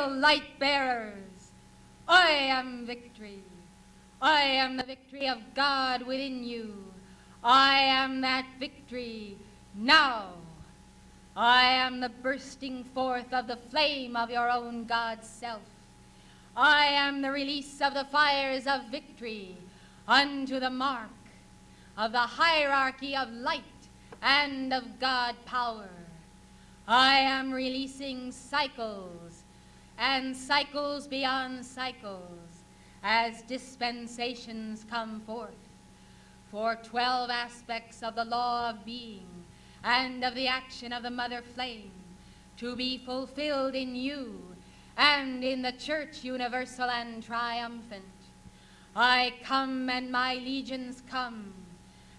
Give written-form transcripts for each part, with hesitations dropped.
Hail, light bearers! I am victory. I am the victory of God within you. I am that victory now. I am the bursting forth of the flame of your own God's self. I am the release of the fires of victory unto the mark of the hierarchy of light and of God power. I am releasing cycles and cycles beyond cycles as dispensations come forth for 12 aspects of the law of being and of the action of the mother flame to be fulfilled in you and in the church universal and triumphant. I come and my legions come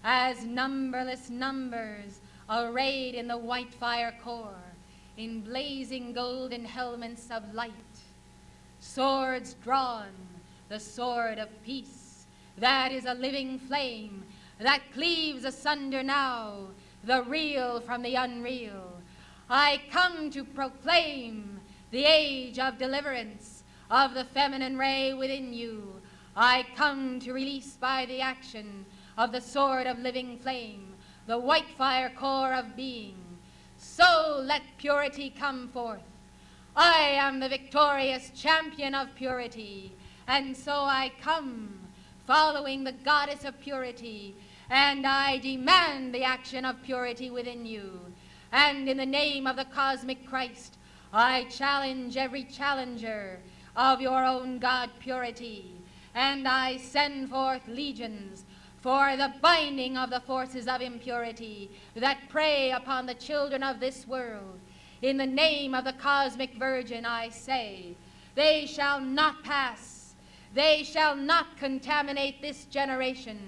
as numberless numbers arrayed in the white fire core, in blazing golden helmets of light, swords drawn, the sword of peace, that is a living flame that cleaves asunder now the real from the unreal. I come to proclaim the age of deliverance of the feminine ray within you. I come to release by the action of the sword of living flame the white fire core of being. So let purity come forth. I am the victorious champion of purity, and so I come following the goddess of purity, and I demand the action of purity within you. And in the name of the cosmic Christ, I challenge every challenger of your own God purity, and I send forth legions for the binding of the forces of impurity that prey upon the children of this world. In the name of the cosmic Virgin, I say, they shall not pass, they shall not contaminate this generation,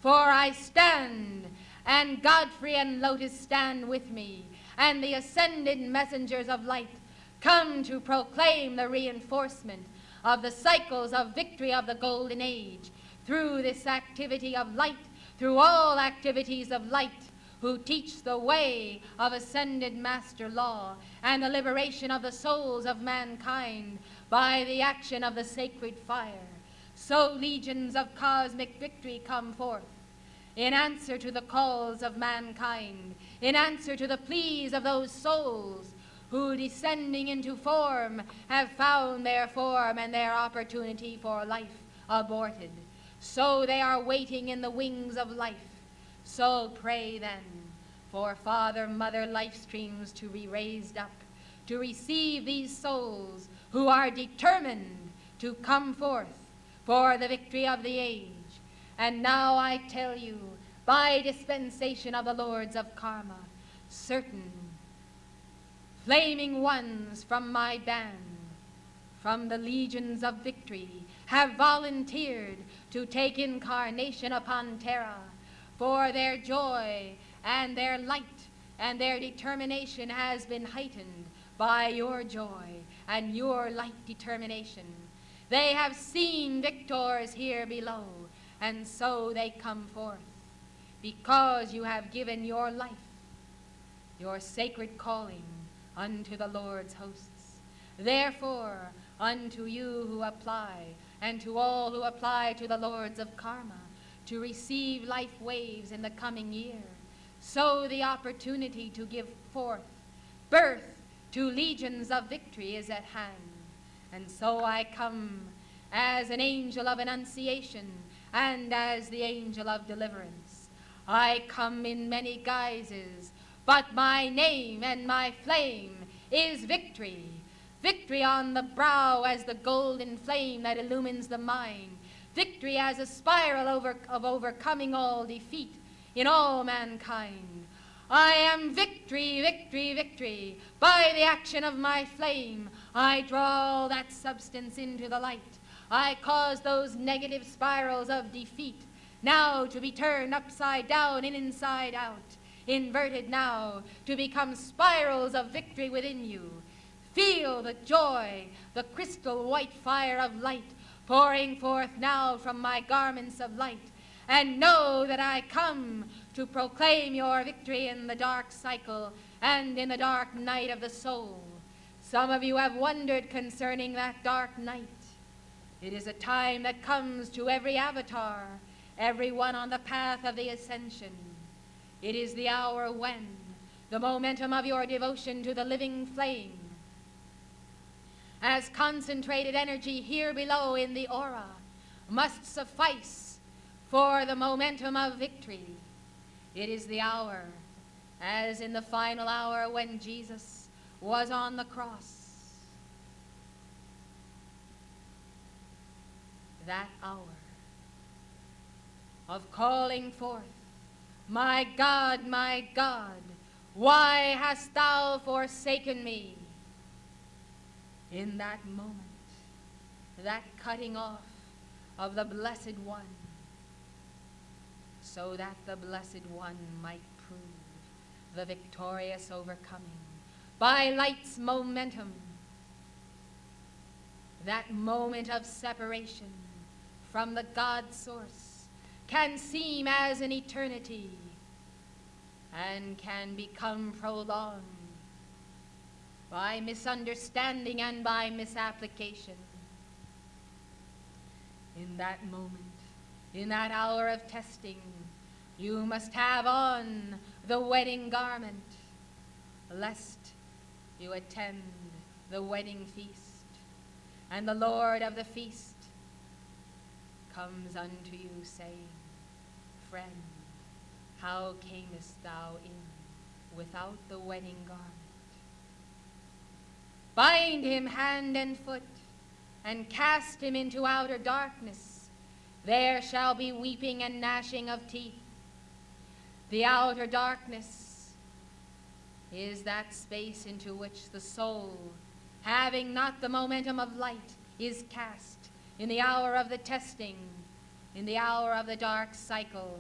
for I stand, and Godfrey and Lotus stand with me, and the ascended messengers of light come to proclaim the reinforcement of the cycles of victory of the golden age through this activity of light, through all activities of light, who teach the way of ascended master law and the liberation of the souls of mankind by the action of the sacred fire. So legions of cosmic victory come forth in answer to the calls of mankind, in answer to the pleas of those souls who, descending into form, have found their form and their opportunity for life aborted. So they are waiting in the wings of life. So pray then for Father, Mother, life streams to be raised up, to receive these souls who are determined to come forth for the victory of the age. And now I tell you, by dispensation of the Lords of Karma, certain flaming ones from my band, from the legions of victory, have volunteered to take incarnation upon Terra, for their joy and their light and their determination has been heightened by your joy and your light determination. They have seen victors here below, and so they come forth, because you have given your life, your sacred calling unto the Lord's hosts. Therefore, unto you who apply, and to all who apply to the Lords of Karma, to receive life waves in the coming year, so the opportunity to give forth birth to legions of victory is at hand. And so I come as an angel of annunciation and as the angel of deliverance. I come in many guises, but my name and my flame is victory. Victory on the brow as the golden flame that illumines the mind. Victory as a spiral of overcoming all defeat in all mankind. I am victory, victory, victory. By the action of my flame, I draw that substance into the light. I cause those negative spirals of defeat now to be turned upside down and inside out, inverted now to become spirals of victory within you. Feel the joy, the crystal white fire of light pouring forth now from my garments of light, and know that I come to proclaim your victory in the dark cycle and in the dark night of the soul. Some of you have wondered concerning that dark night. It is a time that comes to every avatar, everyone on the path of the ascension. It is the hour when the momentum of your devotion to the living flame, as concentrated energy here below in the aura, must suffice for the momentum of victory. It is the hour, as in the final hour when Jesus was on the cross. That hour of calling forth, my God, why hast thou forsaken me? In that moment, that cutting off of the Blessed One, so that the Blessed One might prove the victorious overcoming by light's momentum. That moment of separation from the God source can seem as an eternity and can become prolonged by misunderstanding and by misapplication. In that moment, in that hour of testing, you must have on the wedding garment, lest you attend the wedding feast, and the Lord of the feast comes unto you, saying, Friend, how camest thou in without the wedding garment? Bind him hand and foot, and cast him into outer darkness. There shall be weeping and gnashing of teeth. The outer darkness is that space into which the soul, having not the momentum of light, is cast in the hour of the testing, in the hour of the dark cycle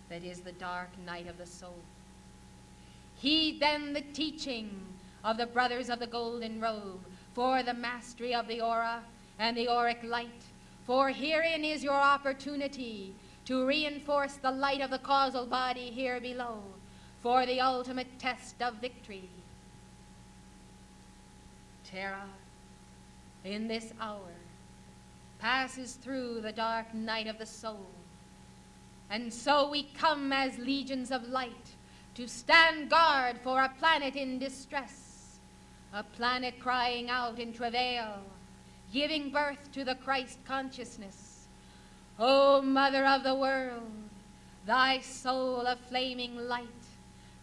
that is the dark night of the soul. Heed then the teaching of the brothers of the golden robe for the mastery of the aura and the auric light, for herein is your opportunity to reinforce the light of the causal body here below for the ultimate test of victory. Terra, in this hour, passes through the dark night of the soul, and so we come as legions of light to stand guard for a planet in distress, a planet crying out in travail, giving birth to the Christ consciousness. O Mother of the world, thy soul of flaming light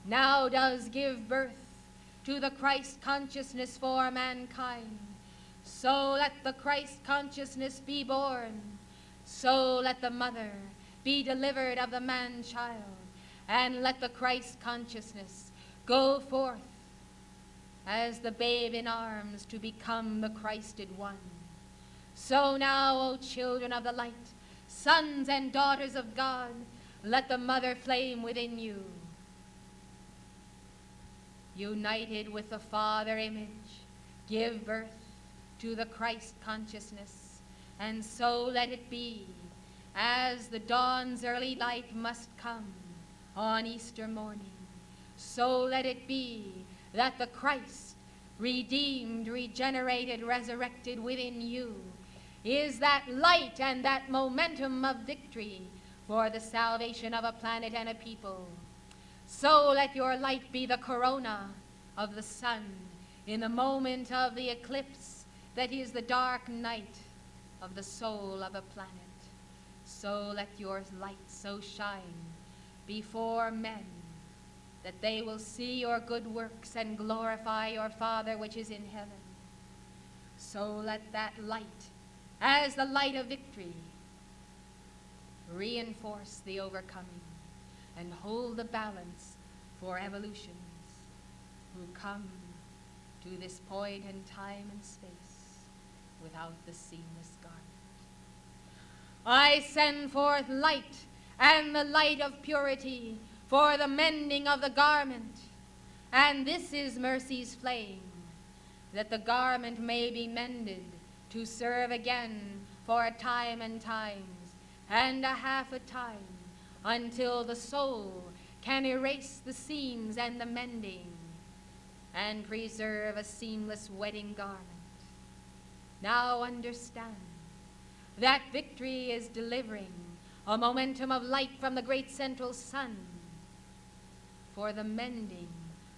now does give birth to the Christ consciousness for mankind. So let the Christ consciousness be born, so let the mother be delivered of the man-child, and let the Christ consciousness go forth as the babe in arms to become the Christed one. So now, O children of the light, sons and daughters of God, let the mother flame within you, united with the Father image, give birth to the Christ consciousness, and so let it be, as the dawn's early light must come on Easter morning, so let it be that the Christ, redeemed, regenerated, resurrected within you, is that light and that momentum of victory for the salvation of a planet and a people. So let your light be the corona of the sun in the moment of the eclipse that is the dark night of the soul of a planet. So let your light so shine before men that they will see your good works and glorify your Father which is in heaven. So let that light, as the light of victory, reinforce the overcoming and hold the balance for evolutions who come to this point in time and space without the seamless garment. I send forth light and the light of purity for the mending of the garment, and this is mercy's flame, that the garment may be mended to serve again for a time and times and a half a time, until the soul can erase the seams and the mending and preserve a seamless wedding garment. Now understand that victory is delivering a momentum of light from the great central sun for the mending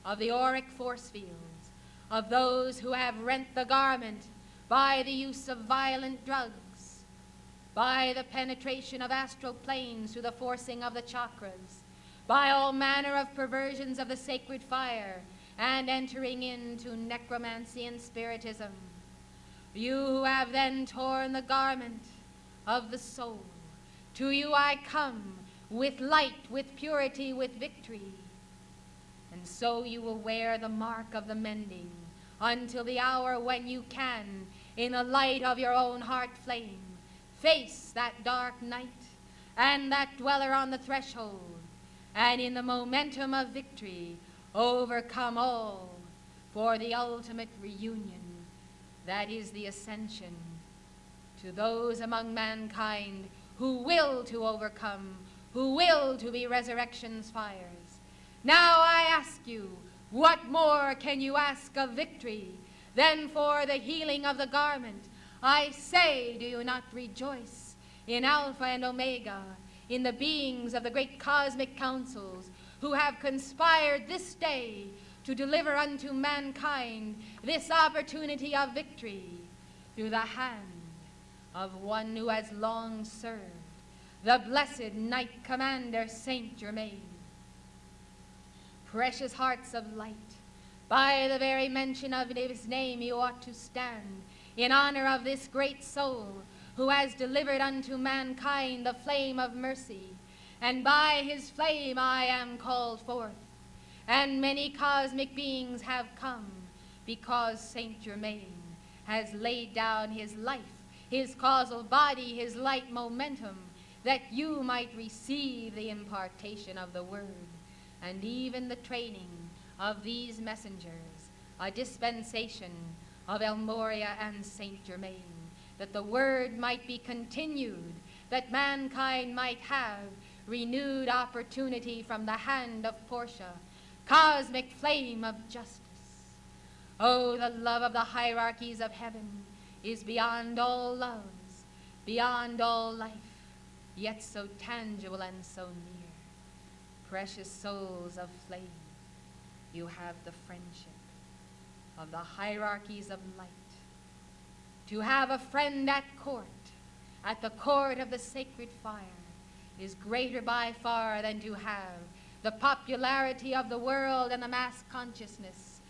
of the auric force fields of those who have rent the garment by the use of violent drugs, by the penetration of astral planes through the forcing of the chakras, by all manner of perversions of the sacred fire, and entering into necromancy and spiritism. You who have then torn the garment of the soul, to you I come with light, with purity, with victory. And so you will wear the mark of the mending until the hour when you can, in the light of your own heart flame, face that dark night and that dweller on the threshold, and in the momentum of victory overcome all for the ultimate reunion that is the ascension. To those among mankind who will to overcome, who will to be resurrection's fires, now I ask you, what more can you ask of victory than for the healing of the garment? I say, do you not rejoice in Alpha and Omega, in the beings of the great cosmic councils who have conspired this day to deliver unto mankind this opportunity of victory through the hand of one who has long served, the blessed Knight Commander Saint Germain. Precious hearts of light, by the very mention of his name you ought to stand in honor of this great soul who has delivered unto mankind the flame of mercy, and by his flame I am called forth. And many cosmic beings have come because Saint Germain has laid down his life, his causal body, his light momentum, that you might receive the impartation of the word, and even the training of these messengers, a dispensation of El Moria and Saint Germain, that the word might be continued, that mankind might have renewed opportunity from the hand of Portia, cosmic flame of justice. Oh, the love of the hierarchies of heaven is beyond all loves, beyond all life, yet so tangible and so near. Precious souls of flame, you have the friendship of the hierarchies of light. To have a friend at the court of the sacred fire, is greater by far than to have the popularity of the world and the mass consciousness.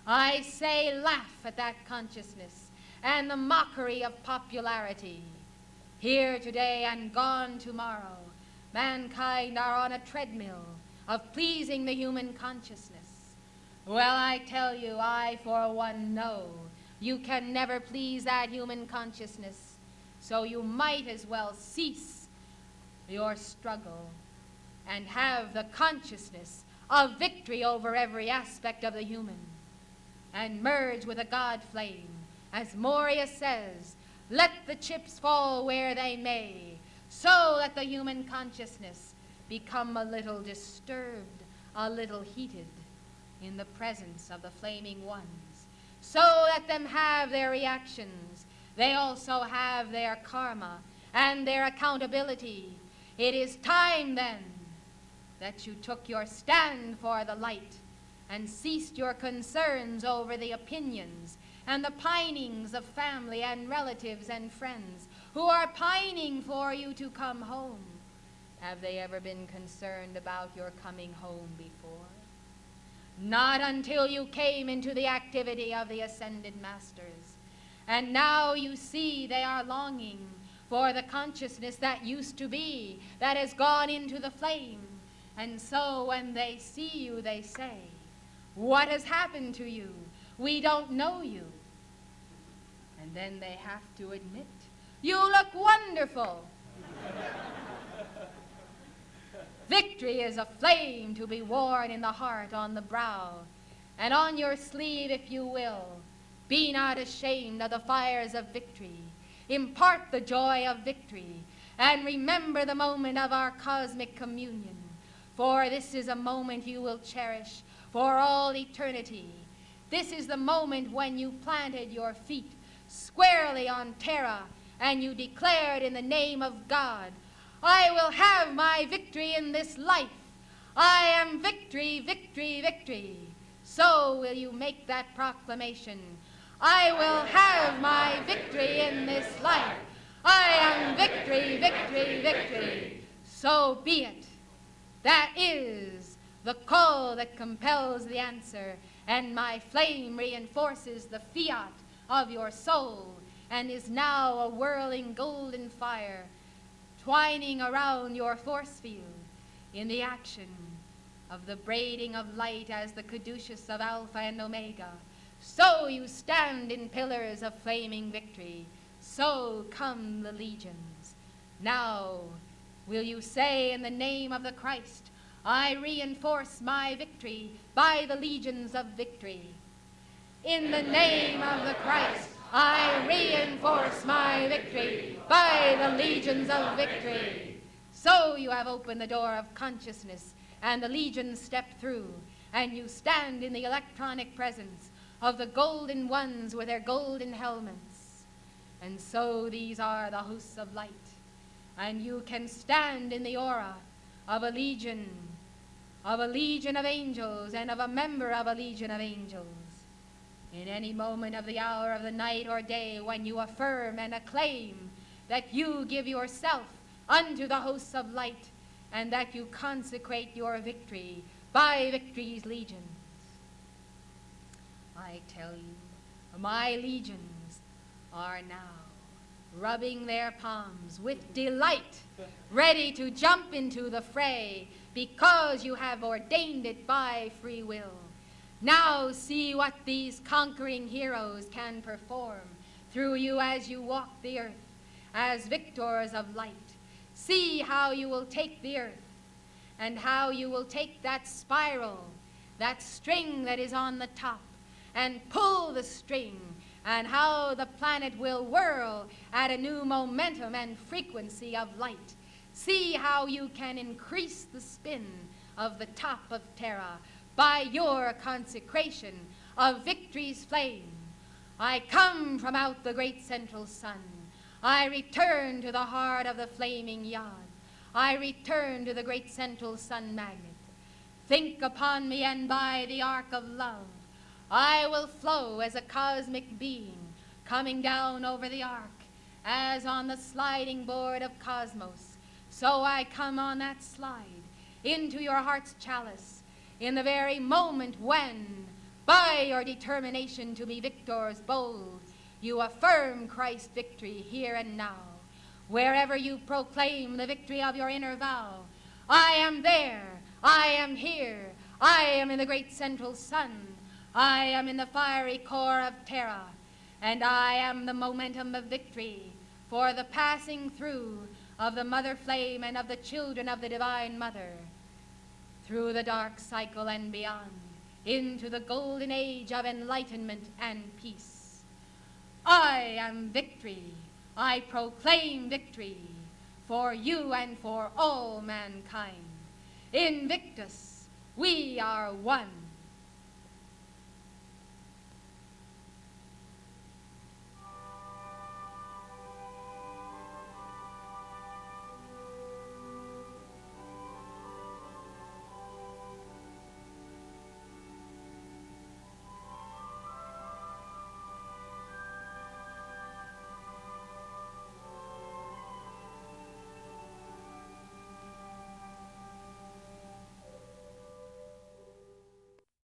I say, laugh at that consciousness and the mockery of popularity. Here today and gone tomorrow, mankind are on a treadmill of pleasing the human consciousness. Well, I tell you, I for one know you can never please that human consciousness, so you might as well cease your struggle and have the consciousness of victory over every aspect of the human, and merge with a God flame. As Moria says, let the chips fall where they may, so let the human consciousness become a little disturbed, a little heated in the presence of the flaming ones. So let them have their reactions. They also have their karma and their accountability. It is time then that you took your stand for the light and ceased your concerns over the opinions and the pinings of family and relatives and friends who are pining for you to come home. Have they ever been concerned about your coming home before? Not until you came into the activity of the ascended masters. And now you see they are longing for the consciousness that used to be, that has gone into the flame. And so when they see you, they say, what has happened to you? We don't know you. And then they have to admit, you look wonderful. Victory is a flame to be worn in the heart, on the brow, and on your sleeve, if you will. Be not ashamed of the fires of victory. Impart the joy of victory, and remember the moment of our cosmic communion. For this is a moment you will cherish for all eternity. This is the moment when you planted your feet squarely on Terra, and you declared in the name of God, I will have my victory in this life. I am victory, victory, victory. So will you make that proclamation. I will have my victory in this life. I am victory, victory, victory. So be it. That is the call that compels the answer, and my flame reinforces the fiat of your soul, and is now a whirling golden fire, twining around your force field in the action of the braiding of light as the caduceus of Alpha and Omega. So you stand in pillars of flaming victory. So come the legions. Now will you say in the name of the Christ, I reinforce my victory by the legions of victory. In the name of the Christ, I reinforce my victory by the legions of victory. So you have opened the door of consciousness, and the legions step through, and you stand in the electronic presence of the golden ones with their golden helmets. And so these are the hosts of light, and you can stand in the aura of a legion of angels, and of a member of a legion of angels. In any moment of the hour of the night or day, when you affirm and acclaim that you give yourself unto the hosts of light, and that you consecrate your victory by victory's legions. I tell you, my legions are now rubbing their palms with delight, ready to jump into the fray, because you have ordained it by free will. Now see what these conquering heroes can perform through you as you walk the earth as victors of light. See how you will take the earth, and how you will take that spiral, that string that is on the top, and pull the string, and how the planet will whirl at a new momentum and frequency of light. See how you can increase the spin of the top of Terra by your consecration of victory's flame. I come from out the great central sun. I return to the heart of the flaming yod. I return to the great central sun magnet. Think upon me, and by the arc of love, I will flow as a cosmic being coming down over the arc, as on the sliding board of cosmos. So I come on that slide into your heart's chalice in the very moment when, by your determination to be victors bold, you affirm Christ's victory here and now. Wherever you proclaim the victory of your inner vow, I am there, I am here, I am in the great central sun, I am in the fiery core of Terra, and I am the momentum of victory for the passing through of the mother flame and of the children of the divine mother, through the dark cycle and beyond, into the golden age of enlightenment and peace. I am victory. I proclaim victory for you and for all mankind. Invictus, we are one.